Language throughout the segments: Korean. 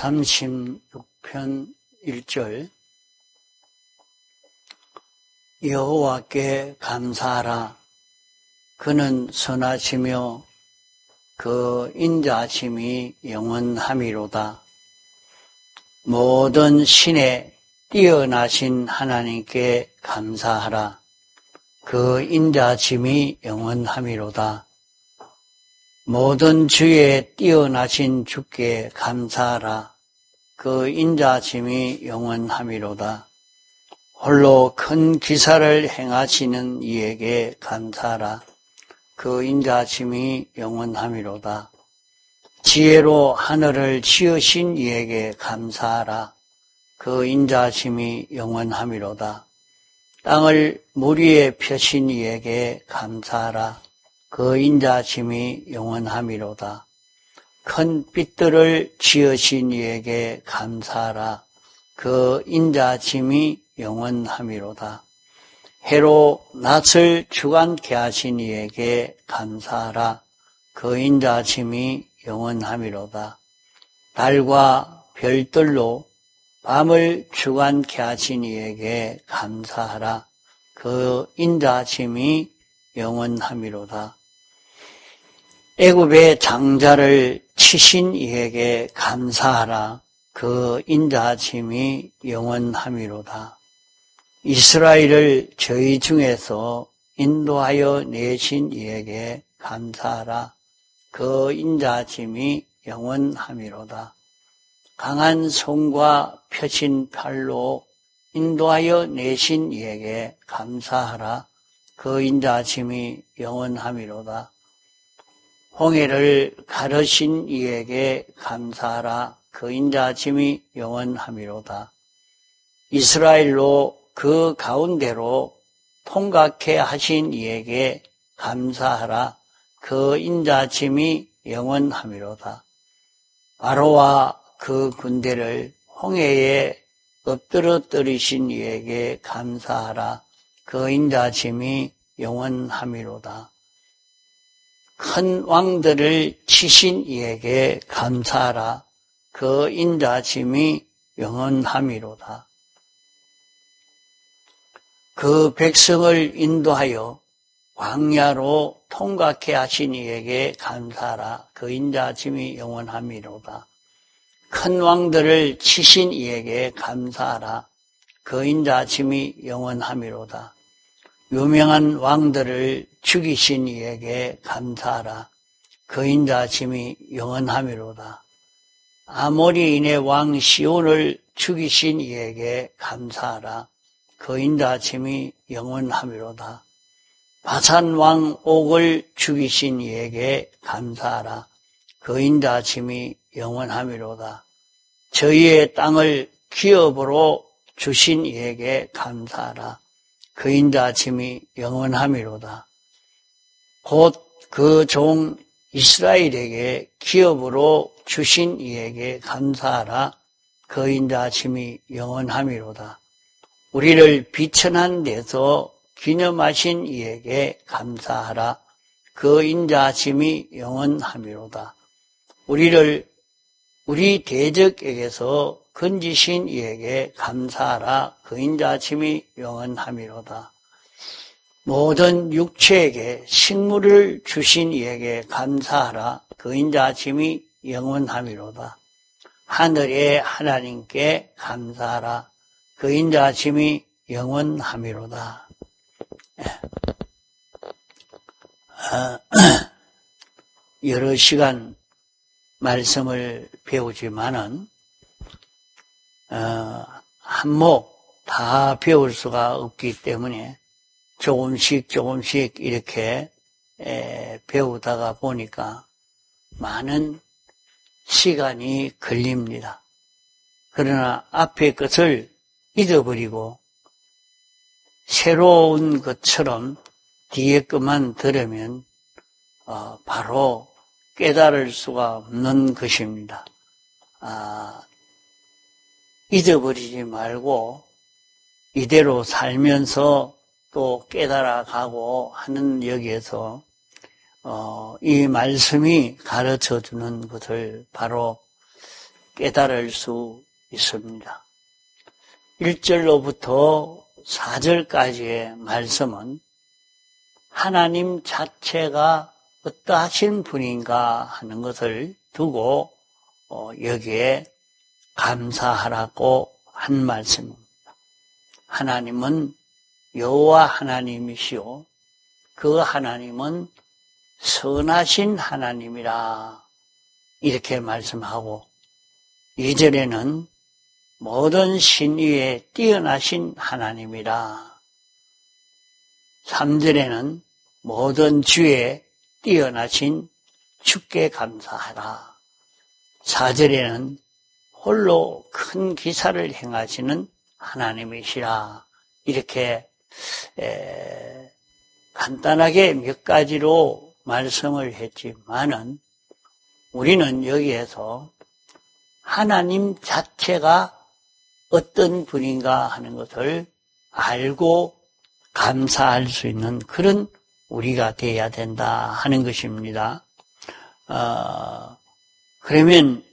36편 1절 여호와께 감사하라. 그는 선하시며 그 인자하심이 영원함이로다. 모든 신에 뛰어나신 하나님께 감사하라. 그 인자하심이 영원함이로다. 모든 주에 뛰어나신 주께 감사하라. 그 인자하심이 영원함이로다. 홀로 큰 기사를 행하시는 이에게 감사하라. 그 인자하심이 영원함이로다. 지혜로 하늘을 지으신 이에게 감사하라. 그 인자하심이 영원함이로다. 땅을 물 위에 펴신 이에게 감사하라. 그 인자하심이 영원함이로다. 큰 빛들을 지으신 이에게 감사하라. 그 인자하심이 영원함이로다. 해로 낯을 주관케 하신 이에게 감사하라. 그 인자하심이 영원함이로다. 달과 별들로 밤을 주관케 하신 이에게 감사하라. 그 인자하심이 영원함이로다. 애굽의 장자를 치신 이에게 감사하라. 그 인자하심이 영원함이로다. 이스라엘을 저희 중에서 인도하여 내신 이에게 감사하라. 그 인자하심이 영원함이로다. 강한 손과 펴신 팔로 인도하여 내신 이에게 감사하라. 그 인자하심이 영원함이로다. 홍해를 가르신 이에게 감사하라. 그 인자하심이 영원함이로다. 이스라엘로 그 가운데로 통각해 하신 이에게 감사하라. 그 인자하심이 영원함이로다. 바로와 그 군대를 홍해에 엎드러뜨리신 이에게 감사하라. 그 인자하심이 영원함이로다. 큰 왕들을 치신 이에게 감사하라. 그 인자하심이 영원함이로다. 그 백성을 인도하여 광야로 통각해 하신 이에게 감사하라. 그 인자하심이 영원함이로다. 큰 왕들을 치신 이에게 감사하라. 그 인자하심이 영원함이로다. 유명한 왕들을 죽이신 이에게 감사하라. 그 인자하심이 영원함이로다. 아모리인의 왕 시온을 죽이신 이에게 감사하라. 그 인자하심이 영원함이로다. 바산 왕 옥을 죽이신 이에게 감사하라. 그 인자하심이 영원함이로다. 저희의 땅을 기업으로 주신 이에게 감사하라. 그 인자하심이 영원함이로다. 곧 그 종 이스라엘에게 기업으로 주신 이에게 감사하라. 그 인자하심이 영원함이로다. 우리를 비천한 데서 기념하신 이에게 감사하라. 그 인자하심이 영원함이로다. 우리 대적에게서 건지신 이에게 감사하라. 그 인자하심이 영원함이로다. 모든 육체에게 식물을 주신 이에게 감사하라. 그 인자하심이 영원함이로다. 하늘의 하나님께 감사하라. 그 인자하심이 영원함이로다. 여러 시간 말씀을 배우지만은 한목 다 배울 수가 없기 때문에 조금씩 이렇게 배우다가 보니까 많은 시간이 걸립니다. 그러나 앞에 것을 잊어버리고 새로운 것처럼 뒤에 것만 들으면 바로 깨달을 수가 없는 것입니다. 잊어버리지 말고 이대로 살면서 또 깨달아가고 하는 여기에서 이 말씀이 가르쳐주는 것을 바로 깨달을 수 있습니다. 1절로부터 4절까지의 말씀은 하나님 자체가 어떠하신 분인가 하는 것을 두고 여기에 감사하라고 한 말씀입니다. 하나님은 여호와 하나님이시오. 그 하나님은 선하신 하나님이라 이렇게 말씀하고 2절에는 모든 신 위에 뛰어나신 하나님이라 3절에는 모든 주에 뛰어나신 주께 감사하라 4절에는 홀로 큰 기사를 행하시는 하나님이시라 이렇게 간단하게 몇 가지로 말씀을 했지만은 우리는 여기에서 하나님 자체가 어떤 분인가 하는 것을 알고 감사할 수 있는 그런 우리가 되어야 된다 하는 것입니다. 그러면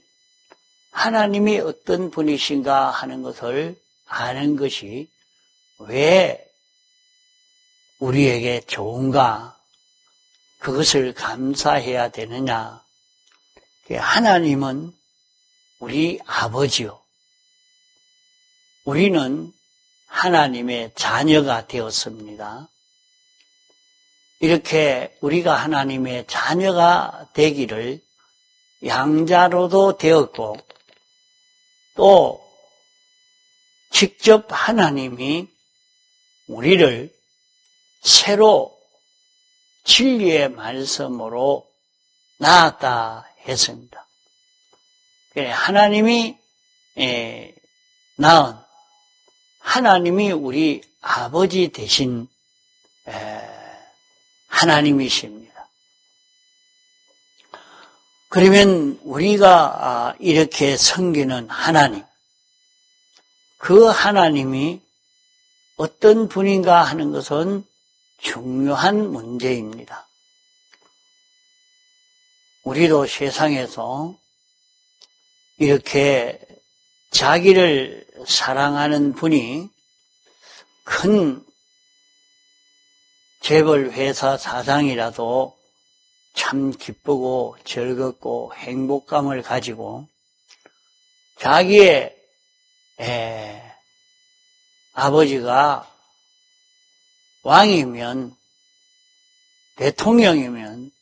하나님이 어떤 분이신가 하는 것을 아는 것이 왜 우리에게 좋은가? 그것을 감사해야 되느냐? 하나님은 우리 아버지요. 우리는 하나님의 자녀가 되었습니다. 이렇게 우리가 하나님의 자녀가 되기를 양자로도 되었고 또 직접 하나님이 우리를 새로 진리의 말씀으로 낳았다 했습니다. 하나님이 낳은 하나님이 우리 아버지 되신 하나님이십니다. 그러면 우리가 이렇게 섬기는 하나님, 그 하나님이 어떤 분인가 하는 것은 중요한 문제입니다. 우리도 세상에서 이렇게 자기를 사랑하는 분이 큰 재벌 회사 사장이라도 참 기쁘고 즐겁고 행복감을 가지고 자기의 아버지가 왕이면 대통령이면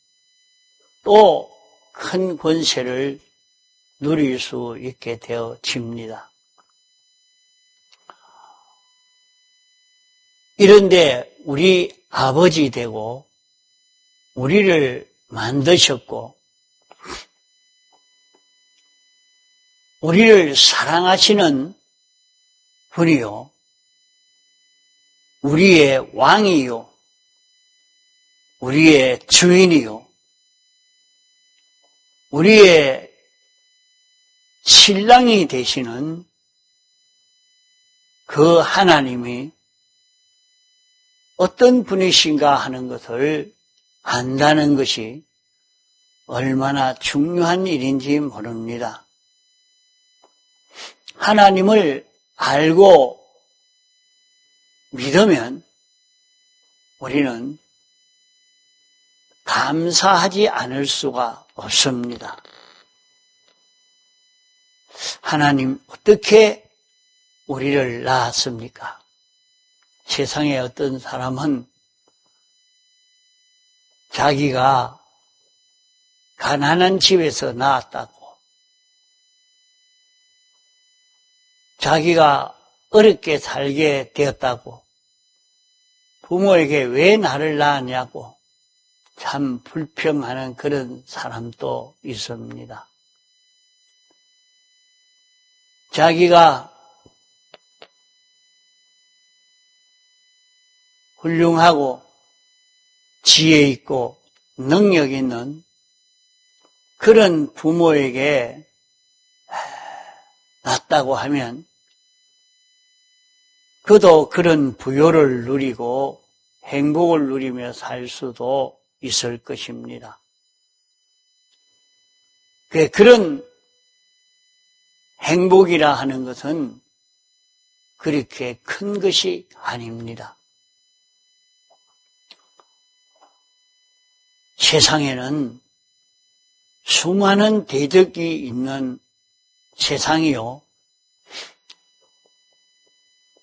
또 큰 권세를 누릴 수 있게 되어집니다. 이런데 우리 아버지 되고 우리를 만드셨고 우리를 사랑하시는 분이요. 우리의 왕이요. 우리의 주인이요. 우리의 신랑이 되시는 그 하나님이 어떤 분이신가 하는 것을 안다는 것이 얼마나 중요한 일인지 모릅니다. 하나님을 알고 믿으면 우리는 감사하지 않을 수가 없습니다. 하나님 어떻게 우리를 낳았습니까? 세상에 어떤 사람은 자기가 가난한 집에서 낳았다고, 자기가 어렵게 살게 되었다고, 부모에게 왜 나를 낳았냐고 참 불평하는 그런 사람도 있습니다. 자기가 훌륭하고 지혜 있고 능력 있는 그런 부모에게 낳았다고 하면 그도 그런 부요를 누리고 행복을 누리며 살 수도 있을 것입니다. 그런 행복이라 하는 것은 그렇게 큰 것이 아닙니다. 세상에는 수많은 대적이 있는 세상이요.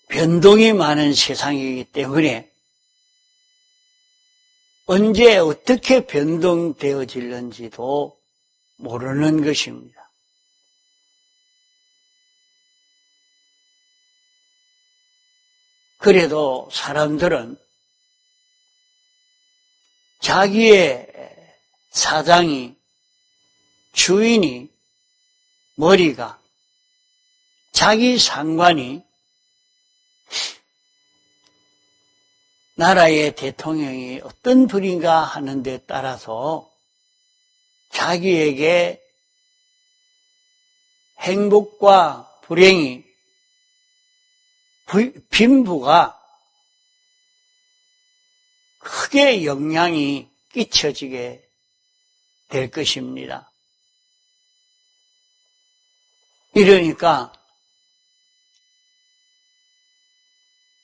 변동이 많은 세상이기 때문에 언제 어떻게 변동되어질는지도 모르는 것입니다. 그래도 사람들은 자기의 사장이, 주인이, 머리가, 자기 상관이 나라의 대통령이 어떤 분인가 하는 데 따라서 자기에게 행복과 불행이, 빈부가 크게 영향이 끼쳐지게 될 것입니다. 이러니까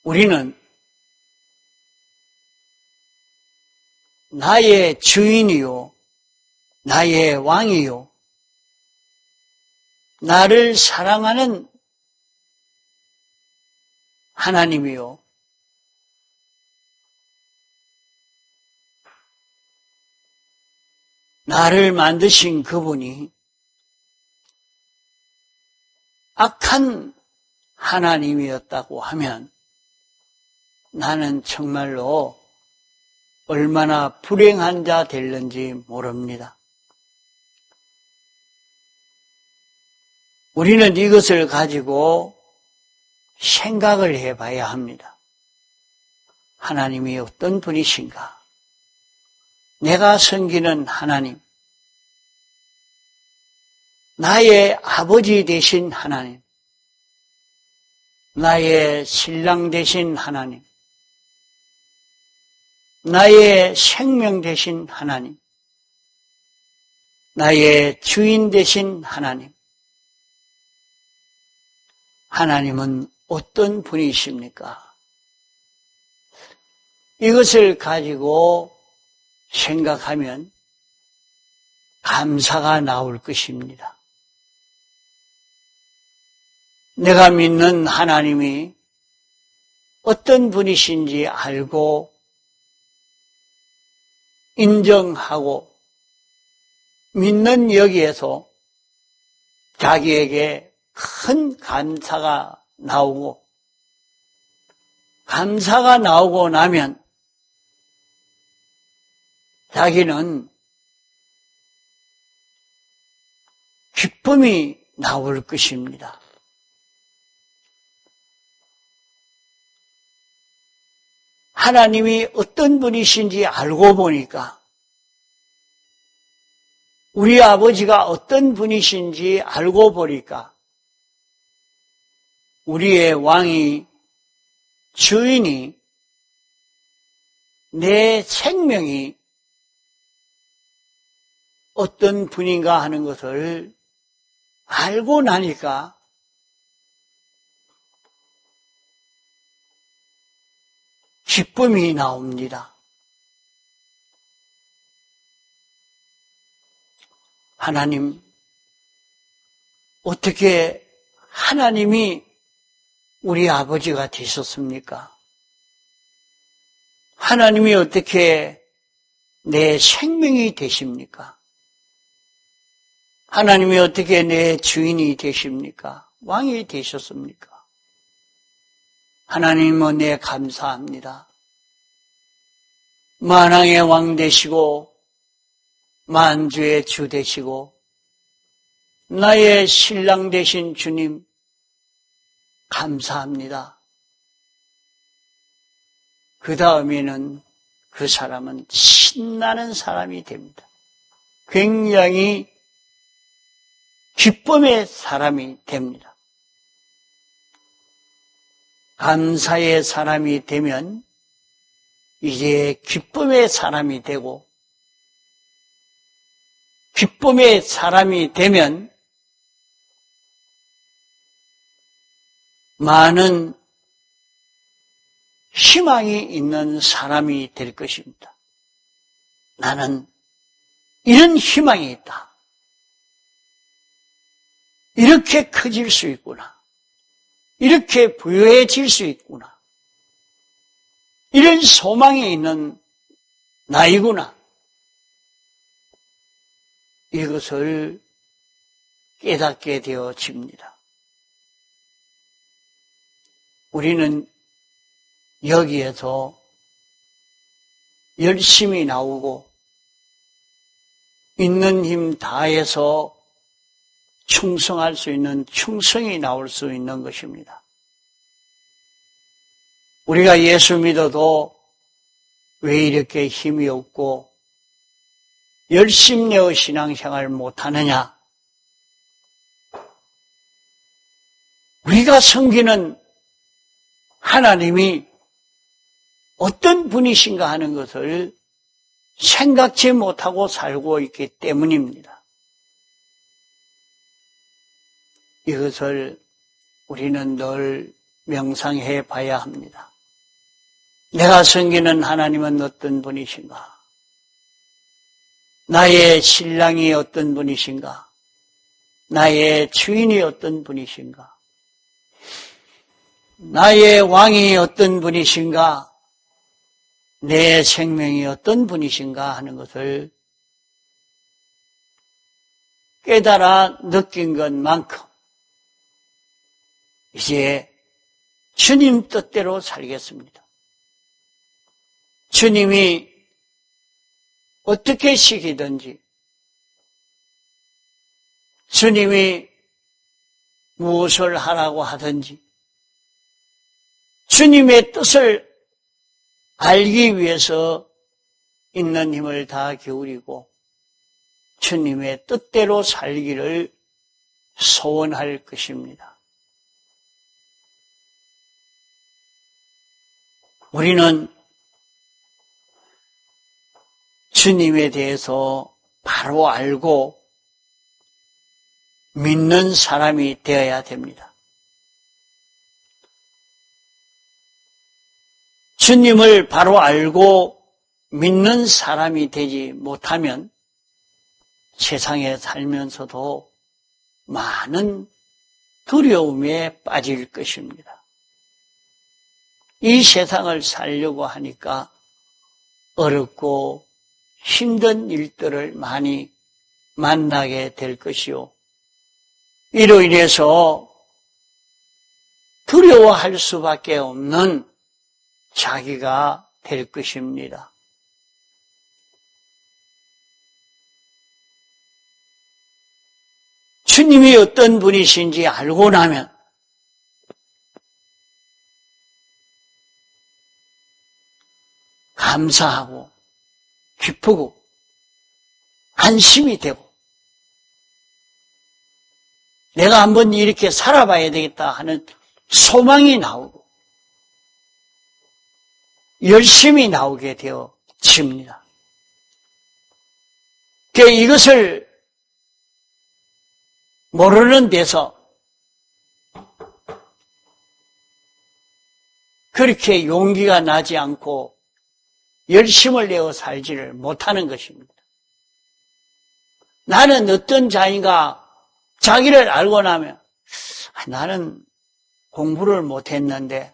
우리는 나의 주인이요, 나의 왕이요, 나를 사랑하는 하나님이요, 나를 만드신 그분이 악한 하나님이었다고 하면 나는 정말로 얼마나 불행한 자 될는지 모릅니다. 우리는 이것을 가지고 생각을 해봐야 합니다. 하나님이 어떤 분이신가? 내가 섬기는 하나님, 나의 아버지 되신 하나님, 나의 신랑 되신 하나님, 나의 생명 되신 하나님, 나의 주인 되신 하나님, 하나님은 어떤 분이십니까? 이것을 가지고 생각하면 감사가 나올 것입니다. 내가 믿는 하나님이 어떤 분이신지 알고 인정하고 믿는 여기에서 자기에게 큰 감사가 나오고, 감사가 나오고 나면 자기는 기쁨이 나올 것입니다. 하나님이 어떤 분이신지 알고 보니까, 우리 아버지가 어떤 분이신지 알고 보니까 우리의 왕이, 주인이, 내 생명이 어떤 분인가 하는 것을 알고 나니까 기쁨이 나옵니다. 하나님, 어떻게 하나님이 우리 아버지가 되셨습니까? 하나님이 어떻게 내 생명이 되십니까? 하나님이 어떻게 내 주인이 되십니까? 왕이 되셨습니까? 하나님은 내 감사합니다. 만왕의 왕 되시고 만주의 주 되시고 나의 신랑 되신 주님 감사합니다. 그 다음에는 그 사람은 신나는 사람이 됩니다. 굉장히 기쁨의 사람이 됩니다. 감사의 사람이 되면 이제 기쁨의 사람이 되고, 기쁨의 사람이 되면 많은 희망이 있는 사람이 될 것입니다. 나는 이런 희망이 있다. 이렇게 커질 수 있구나. 이렇게 부유해질 수 있구나. 이런 소망이 있는 나이구나. 이것을 깨닫게 되어집니다. 우리는 여기에서 열심히 나오고 있는 힘 다해서 충성할 수 있는 충성이 나올 수 있는 것입니다. 우리가 예수 믿어도 왜 이렇게 힘이 없고 열심히 내어 신앙생활 못하느냐? 우리가 섬기는 하나님이 어떤 분이신가 하는 것을 생각지 못하고 살고 있기 때문입니다. 이것을 우리는 늘 명상해 봐야 합니다. 내가 섬기는 하나님은 어떤 분이신가? 나의 신랑이 어떤 분이신가? 나의 주인이 어떤 분이신가? 나의 왕이 어떤 분이신가? 내 생명이 어떤 분이신가 하는 것을 깨달아 느낀 것만큼 이제 주님 뜻대로 살겠습니다. 주님이 어떻게 시키든지, 주님이 무엇을 하라고 하든지, 주님의 뜻을 알기 위해서 있는 힘을 다 기울이고 주님의 뜻대로 살기를 소원할 것입니다. 우리는 주님에 대해서 바로 알고 믿는 사람이 되어야 됩니다. 주님을 바로 알고 믿는 사람이 되지 못하면 세상에 살면서도 많은 두려움에 빠질 것입니다. 이 세상을 살려고 하니까 어렵고 힘든 일들을 많이 만나게 될 것이요. 이로 인해서 두려워할 수밖에 없는 자기가 될 것입니다. 주님이 어떤 분이신지 알고 나면 감사하고 기쁘고 안심이 되고 내가 한번 이렇게 살아봐야 되겠다 하는 소망이 나오고 열심히 나오게 되어집니다. 이것을 모르는 데서 그렇게 용기가 나지 않고 열심을 내어 살지를 못하는 것입니다. 나는 어떤 자인가 자기를 알고 나면 나는 공부를 못했는데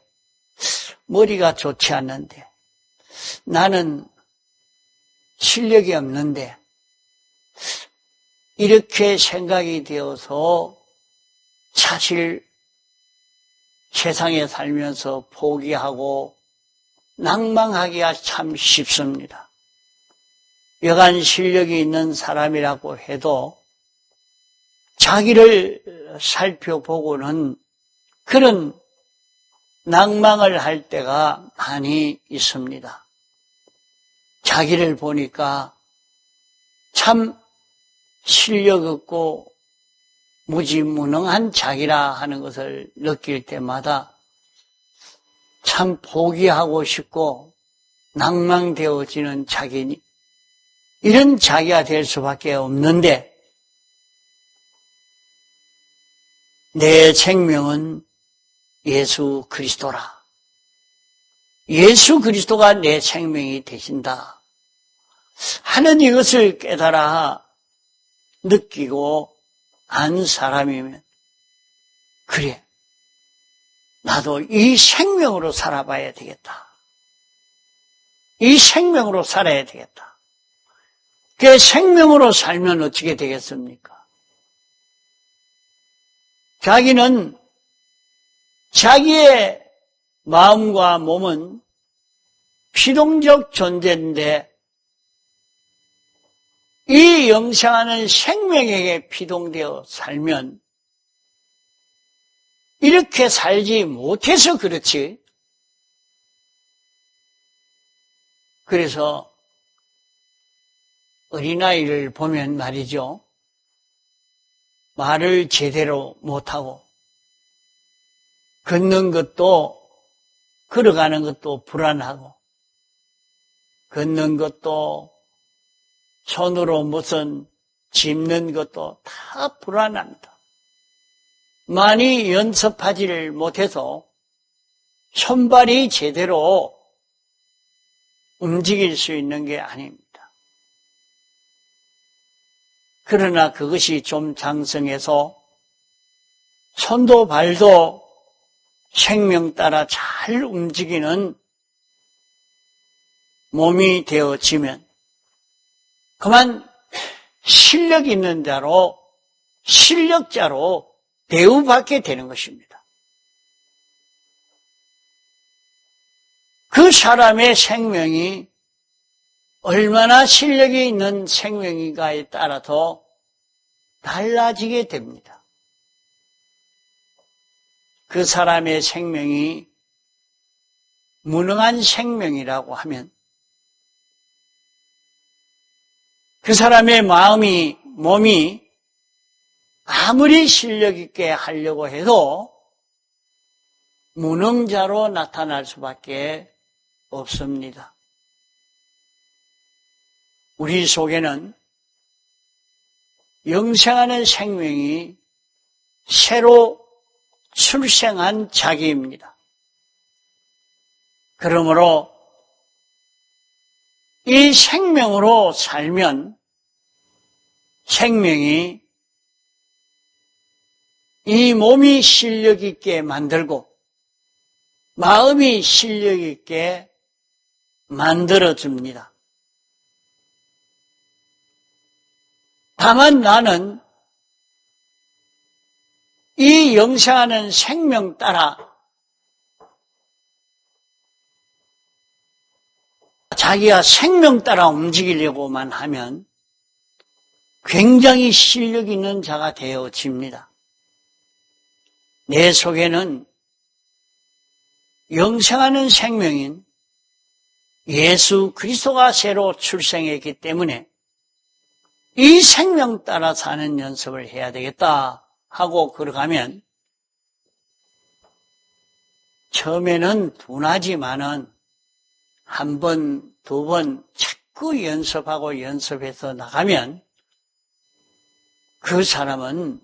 머리가 좋지 않는데 나는 실력이 없는데 이렇게 생각이 되어서 사실 세상에 살면서 포기하고 낭망하기가 참 쉽습니다. 여간 실력이 있는 사람이라고 해도 자기를 살펴보고는 그런 낭망을 할 때가 많이 있습니다. 자기를 보니까 참 실력 없고 무지무능한 자기라 하는 것을 느낄 때마다 참 포기하고 싶고 낭망되어지는 자기니 이런 자기가 될 수밖에 없는데 내 생명은 예수 그리스도라. 예수 그리스도가 내 생명이 되신다 하는 이것을 깨달아 느끼고 안 사람이면, 그래, 나도 이 생명으로 살아봐야 되겠다. 이 생명으로 살아야 되겠다. 그 생명으로 살면 어떻게 되겠습니까? 자기는 자기의 마음과 몸은 피동적 존재인데 이 영생하는 생명에게 피동되어 살면 이렇게 살지 못해서 그렇지. 그래서 어린아이를 보면 말이죠. 말을 제대로 못하고 걷는 것도, 걸어가는 것도 불안하고, 걷는 것도, 손으로 무슨 짚는 것도 다 불안합니다. 많이 연습하지를 못해서 손발이 제대로 움직일 수 있는 게 아닙니다. 그러나 그것이 좀 장성해서 손도 발도 생명 따라 잘 움직이는 몸이 되어지면 그만 실력 있는 자로, 실력자로 대우받게 되는 것입니다. 그 사람의 생명이 얼마나 실력이 있는 생명인가에 따라서 달라지게 됩니다. 그 사람의 생명이 무능한 생명이라고 하면 그 사람의 마음이, 몸이 아무리 실력 있게 하려고 해도 무능자로 나타날 수밖에 없습니다. 우리 속에는 영생하는 생명이 새로 출생한 자기입니다. 그러므로 이 생명으로 살면 생명이 이 몸이 실력 있게 만들고 마음이 실력 있게 만들어줍니다. 다만 나는 이 영생하는 생명 따라 자기가 생명 따라 움직이려고만 하면 굉장히 실력 있는 자가 되어집니다. 내 속에는 영생하는 생명인 예수 그리스도가 새로 출생했기 때문에 이 생명 따라 사는 연습을 해야 되겠다 하고 걸어가면 처음에는 둔하지만은 한 번, 두 번 자꾸 연습하고 연습해서 나가면 그 사람은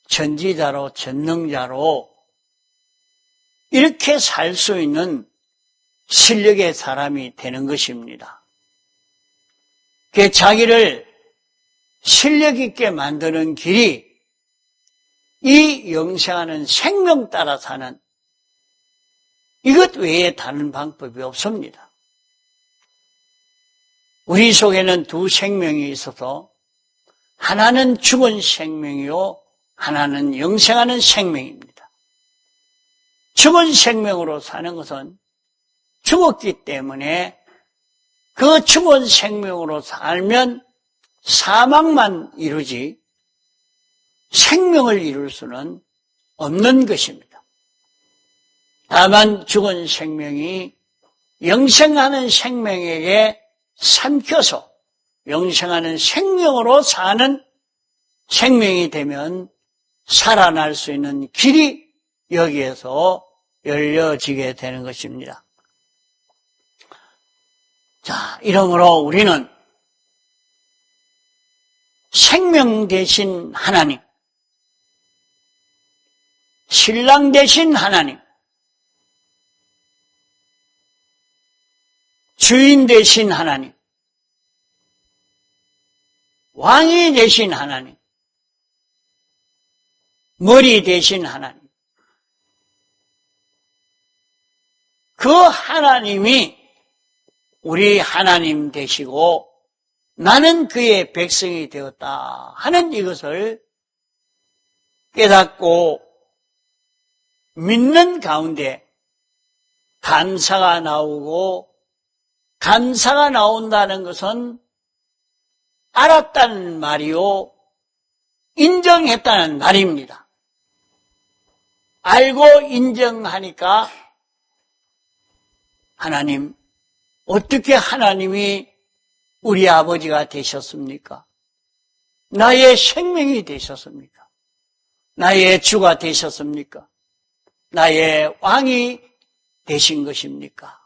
전지자로 전능자로 이렇게 살 수 있는 실력의 사람이 되는 것입니다. 그 자기를 실력 있게 만드는 길이 이 영생하는 생명 따라 사는 이것 외에 다른 방법이 없습니다. 우리 속에는 두 생명이 있어서 하나는 죽은 생명이요 하나는 영생하는 생명입니다. 죽은 생명으로 사는 것은 죽었기 때문에 그 죽은 생명으로 살면 사망만 이루지 생명을 이룰 수는 없는 것입니다. 다만 죽은 생명이 영생하는 생명에게 삼켜서 영생하는 생명으로 사는 생명이 되면 살아날 수 있는 길이 여기에서 열려지게 되는 것입니다. 자, 이러므로 우리는 생명 대신 하나님, 신랑 대신 하나님, 주인 되신 하나님, 왕이 되신 하나님, 머리 되신 하나님, 그 하나님이 우리 하나님 되시고 나는 그의 백성이 되었다 하는 이것을 깨닫고 믿는 가운데 감사가 나오고, 감사가 나온다는 것은 알았다는 말이요, 인정했다는 말입니다. 알고 인정하니까 하나님, 어떻게 하나님이 우리 아버지가 되셨습니까? 나의 생명이 되셨습니까? 나의 주가 되셨습니까? 나의 왕이 되신 것입니까?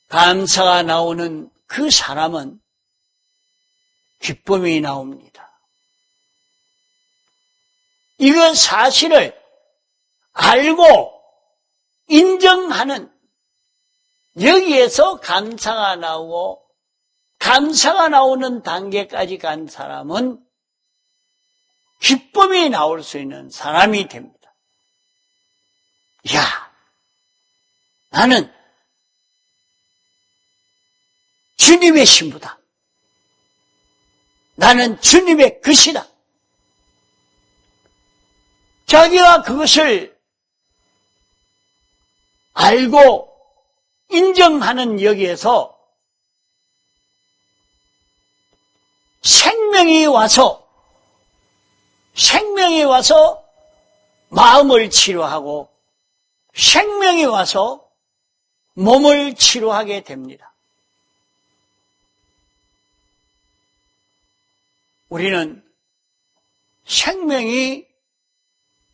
감사가 나오는 그 사람은 기쁨이 나옵니다. 이건 사실을 알고 인정하는, 여기에서 감사가 나오고 감사가 나오는 단계까지 간 사람은 기쁨이 나올 수 있는 사람이 됩니다. 야, 나는 주님의 신부다. 나는 주님의 것이다. 자기가 그것을 알고 인정하는 여기에서 생명이 와서 마음을 치료하고 생명이 와서 몸을 치료하게 됩니다. 우리는 생명이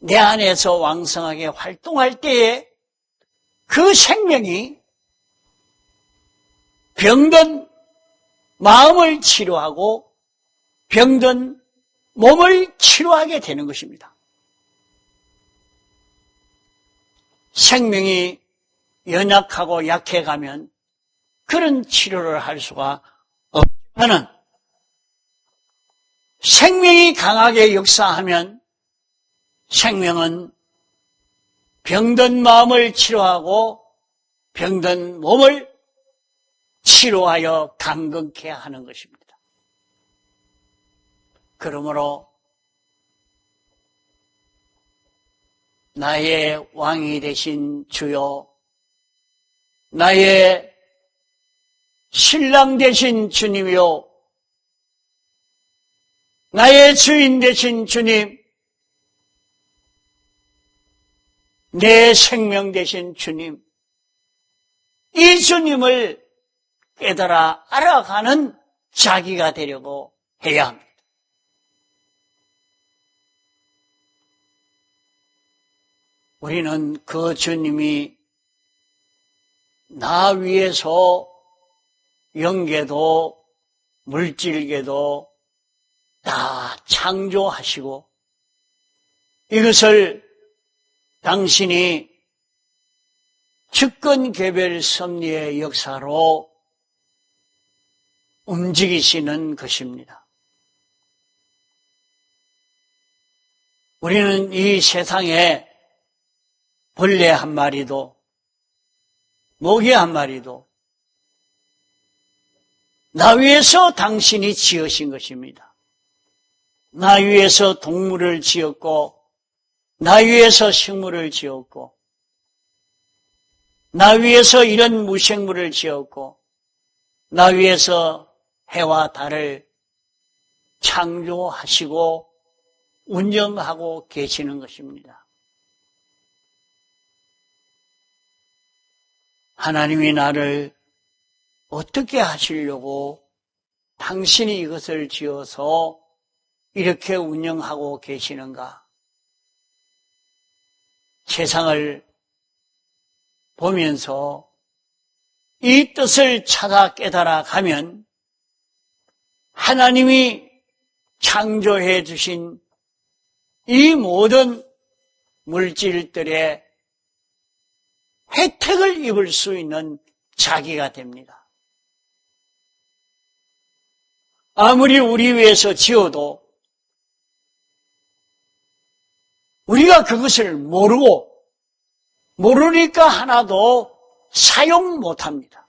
내 안에서 왕성하게 활동할 때에 그 생명이 병든 마음을 치료하고 병든 몸을 치료하게 되는 것입니다. 생명이 연약하고 약해가면 그런 치료를 할 수가 없지만은 생명이 강하게 역사하면 생명은 병든 마음을 치료하고 병든 몸을 치료하여 강건케 하는 것입니다. 그러므로 나의 왕이 되신 주요, 나의 신랑 되신 주님이요, 나의 주인 되신 주님, 내 생명 되신 주님, 이 주님을 깨달아 알아가는 자기가 되려고 해야 합니다. 우리는 그 주님이 나 위에서 영계도 물질계도 다 창조하시고 이것을 당신이 주권개별 섭리의 역사로 움직이시는 것입니다. 우리는 이 세상에 벌레 한 마리도 모기 한 마리도 나 위해서 당신이 지으신 것입니다. 나 위해서 동물을 지었고 나 위해서 식물을 지었고 나 위해서 이런 무생물을 지었고 나 위해서 해와 달을 창조하시고 운영하고 계시는 것입니다. 하나님이 나를 어떻게 하시려고 당신이 이것을 지어서 이렇게 운영하고 계시는가? 세상을 보면서 이 뜻을 찾아 깨달아 가면 하나님이 창조해 주신 이 모든 물질들의 혜택을 입을 수 있는 자기가 됩니다. 아무리 우리 위해서 지어도 우리가 그것을 모르니까 하나도 사용 못합니다.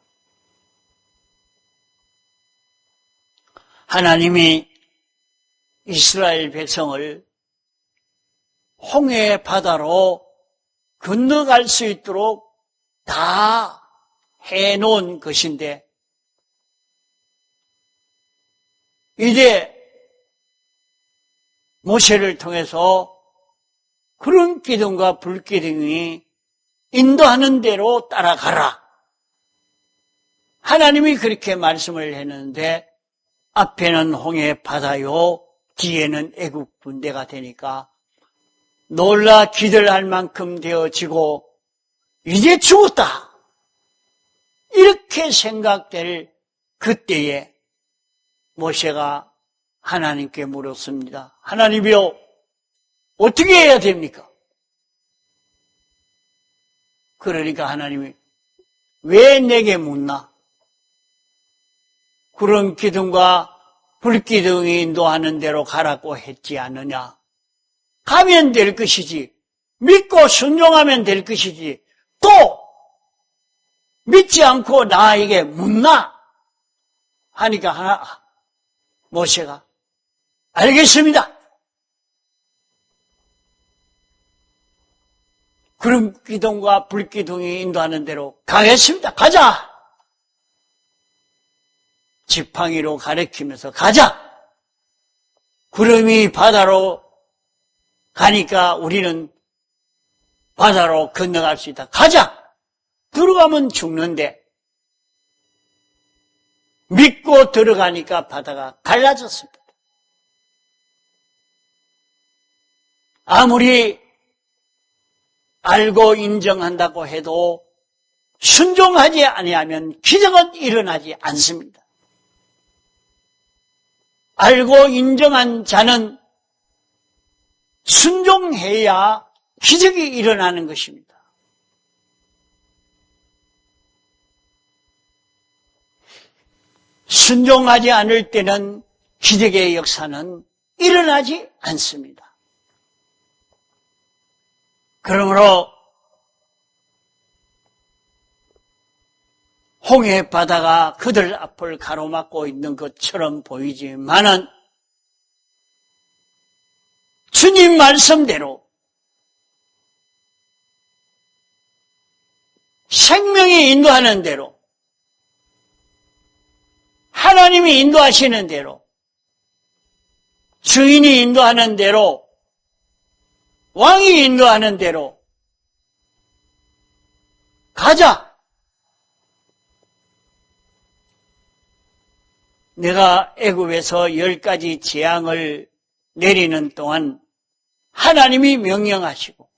하나님이 이스라엘 백성을 홍해 바다로 건너갈 수 있도록 다 해놓은 것인데 이제 모세를 통해서 그런 기둥과 불기둥이 인도하는 대로 따라가라. 하나님이 그렇게 말씀을 했는데 앞에는 홍해 바다요 뒤에는 애국 군대가 되니까 놀라 기절할 만큼 되어지고 이제 죽었다. 이렇게 생각될 그때에 모세가 하나님께 물었습니다. 하나님이여, 어떻게 해야 됩니까? 그러니까 하나님이 왜 내게 묻나? 구름 기둥과 불기둥이 인도하는 대로 가라고 했지 않느냐? 가면 될 것이지, 믿고 순종하면 될 것이지, 또 믿지 않고 나에게 묻나? 하니까 모세가 알겠습니다. 구름 기둥과 불기둥이 인도하는 대로 가겠습니다. 가자. 지팡이로 가리키면서 가자. 구름이 바다로 가니까 우리는 바다로 건너갈 수 있다. 가자. 들어가면 죽는데 믿고 들어가니까 바다가 갈라졌습니다. 아무리 알고 인정한다고 해도 순종하지 아니하면 기적은 일어나지 않습니다. 알고 인정한 자는 순종해야 기적이 일어나는 것입니다. 순종하지 않을 때는 기적의 역사는 일어나지 않습니다. 그러므로 홍해 바다가 그들 앞을 가로막고 있는 것처럼 보이지만은 주님 말씀대로 생명이 인도하는 대로 하나님이 인도하시는 대로 주인이 인도하는 대로 왕이 인도하는 대로 가자. 내가 애굽에서 10가지 재앙을 내리는 동안 하나님이 명령하시고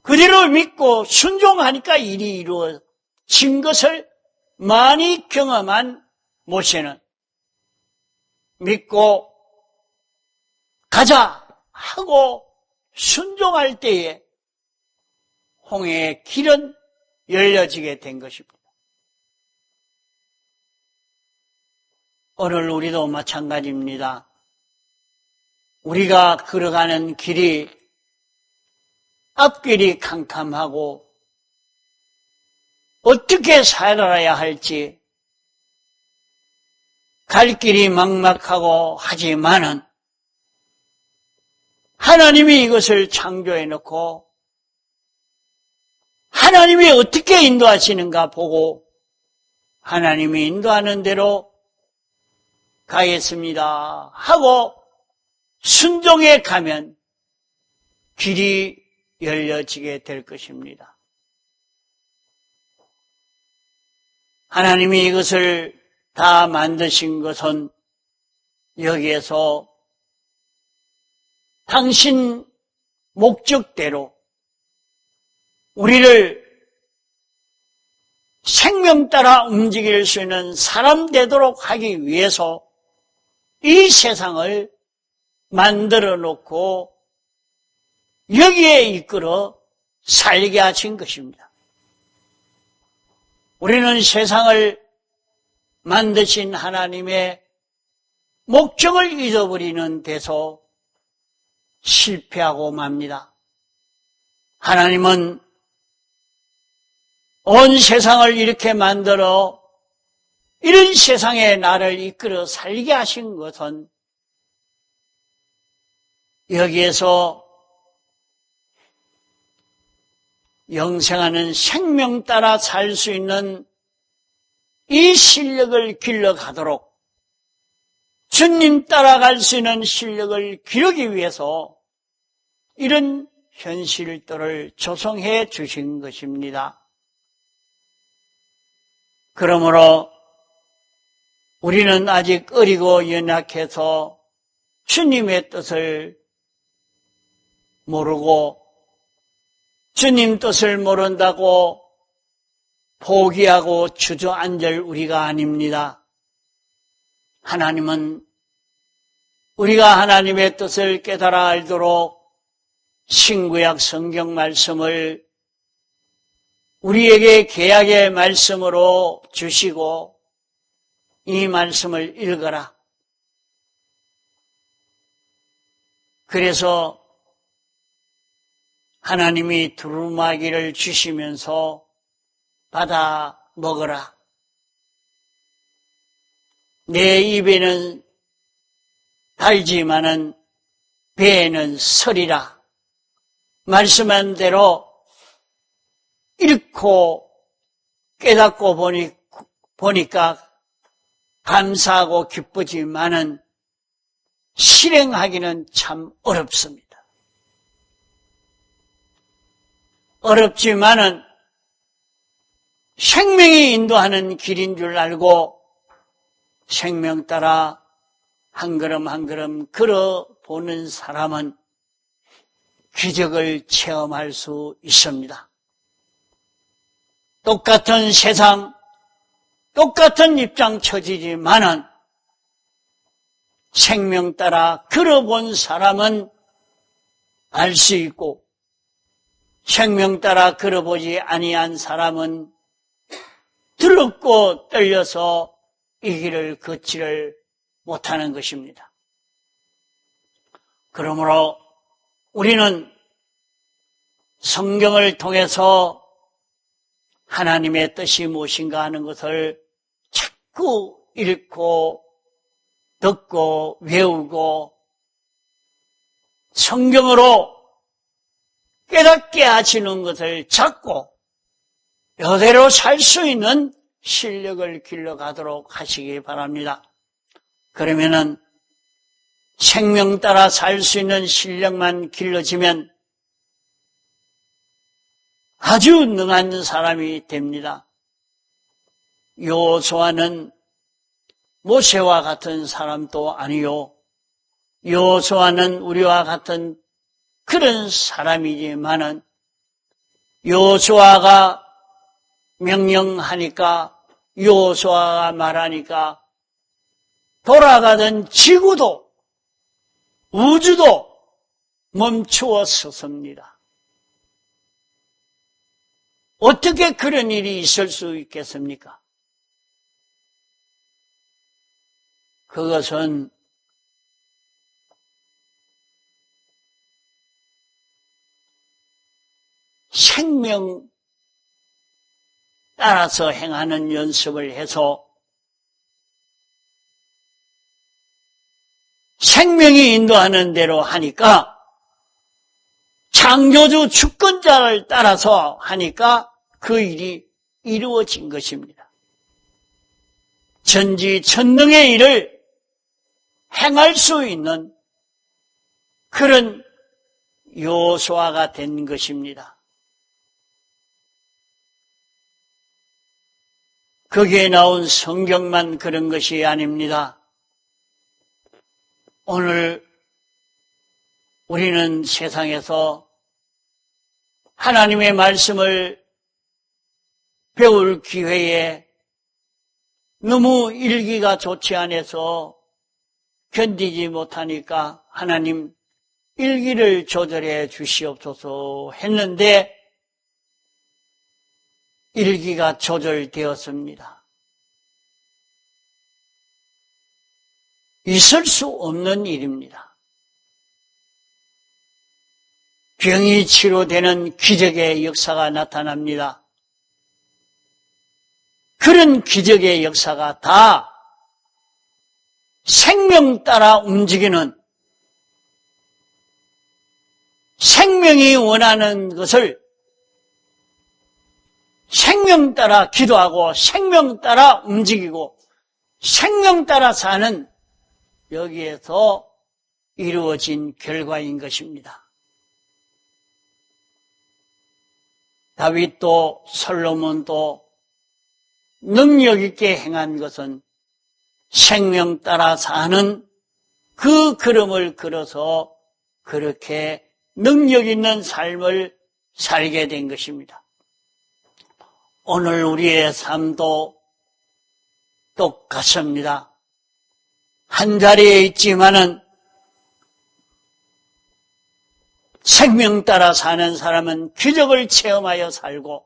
그대로 믿고 순종하니까 일이 이루어진 것을 많이 경험한 모세는 믿고 가자 하고 순종할 때에 홍해의 길은 열려지게 된 것입니다. 오늘 우리도 마찬가지입니다. 우리가 걸어가는 길이 앞길이 캄캄하고 어떻게 살아야 할지 갈 길이 막막하고 하지만은 하나님이 이것을 창조해 놓고 하나님이 어떻게 인도하시는가 보고 하나님이 인도하는 대로 가겠습니다 하고 순종해 가면 길이 열려지게 될 것입니다. 하나님이 이것을 다 만드신 것은 여기에서 당신 목적대로 우리를 생명 따라 움직일 수 있는 사람 되도록 하기 위해서 이 세상을 만들어 놓고 여기에 이끌어 살게 하신 것입니다. 우리는 세상을 만드신 하나님의 목적을 잊어버리는 데서 실패하고 맙니다. 하나님은 온 세상을 이렇게 만들어 이런 세상에 나를 이끌어 살게 하신 것은 여기에서 영생하는 생명 따라 살 수 있는 이 실력을 길러가도록 주님 따라갈 수 있는 실력을 기르기 위해서 이런 현실들을 조성해 주신 것입니다. 그러므로 우리는 아직 어리고 연약해서 주님의 뜻을 모르고 주님 뜻을 모른다고 포기하고 주저앉을 우리가 아닙니다. 하나님은 우리가 하나님의 뜻을 깨달아 알도록 신구약 성경 말씀을 우리에게 계약의 말씀으로 주시고 이 말씀을 읽어라. 그래서 하나님이 두루마기를 주시면서 받아 먹어라. 내 입에는 달지만은 배에는 설이라. 말씀한 대로 읽고 깨닫고 보니까 감사하고 기쁘지만은 실행하기는 참 어렵습니다. 어렵지만은 생명이 인도하는 길인 줄 알고 생명 따라 한 걸음 한 걸음 걸어보는 사람은 기적을 체험할 수 있습니다. 똑같은 세상, 똑같은 입장 처지지만은 생명 따라 걸어본 사람은 알 수 있고 생명 따라 걸어보지 아니한 사람은 두렵고 떨려서 이 길을 걷지를 못하는 것입니다. 그러므로 우리는 성경을 통해서 하나님의 뜻이 무엇인가 하는 것을 자꾸 읽고 듣고 외우고 성경으로 깨닫게 하시는 것을 찾고 이대로 살 수 있는 실력을 길러가도록 하시기 바랍니다. 그러면은 생명 따라 살 수 있는 실력만 길러지면 아주 능한 사람이 됩니다. 여호수아는 모세와 같은 사람도 아니요. 여호수아는 우리와 같은 그런 사람이지만은 여호수아가 명령하니까 여호수아가 말하니까 돌아가던 지구도 우주도 멈추어 섰습니다. 어떻게 그런 일이 있을 수 있겠습니까? 그것은 생명 따라서 행하는 연습을 해서 생명이 인도하는 대로 하니까 창조주 주권자를 따라서 하니까 그 일이 이루어진 것입니다. 전지전능의 일을 행할 수 있는 그런 여호수아가 된 것입니다. 거기에 나온 성경만 그런 것이 아닙니다. 오늘 우리는 세상에서 하나님의 말씀을 배울 기회에 너무 일기가 좋지 않아서 견디지 못하니까 하나님 일기를 조절해 주시옵소서 했는데 일기가 조절되었습니다. 있을 수 없는 일입니다. 병이 치료되는 기적의 역사가 나타납니다. 그런 기적의 역사가 다 생명 따라 움직이는, 생명이 원하는 것을 생명 따라 기도하고 생명 따라 움직이고 생명 따라 사는, 여기에서 이루어진 결과인 것입니다. 다윗도 솔로몬도 능력 있게 행한 것은 생명 따라 사는 그 걸음을 걸어서 그렇게 능력 있는 삶을 살게 된 것입니다. 오늘 우리의 삶도 똑같습니다. 한 자리에 있지만은 생명 따라 사는 사람은 기적을 체험하여 살고,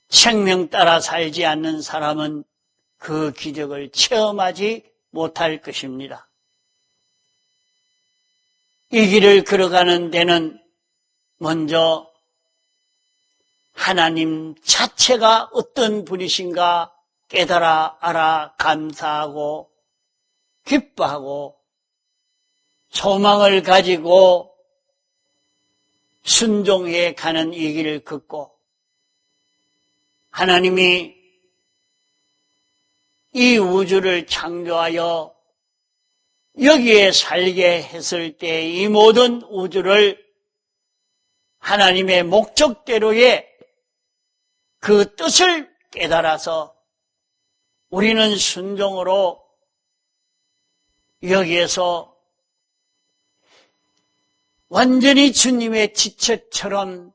생명 따라 살지 않는 사람은 그 기적을 체험하지 못할 것입니다. 이 길을 걸어가는 데는 먼저 하나님 자체가 어떤 분이신가 깨달아 알아 감사하고 기뻐하고 소망을 가지고 순종해 가는 이 길을 걷고, 하나님이 이 우주를 창조하여 여기에 살게 했을 때 이 모든 우주를 하나님의 목적대로의 그 뜻을 깨달아서 우리는 순종으로 여기에서 완전히 주님의 지체처럼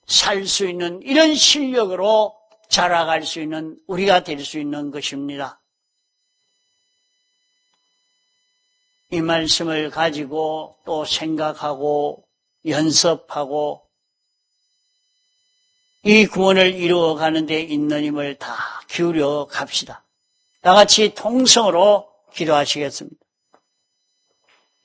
살 수 있는 이런 실력으로 자라갈 수 있는 우리가 될 수 있는 것입니다. 이 말씀을 가지고 또 생각하고 연습하고 이 구원을 이루어가는 데 있는 힘을 다 기울여 갑시다. 다 같이 통성으로 기도하시겠습니다.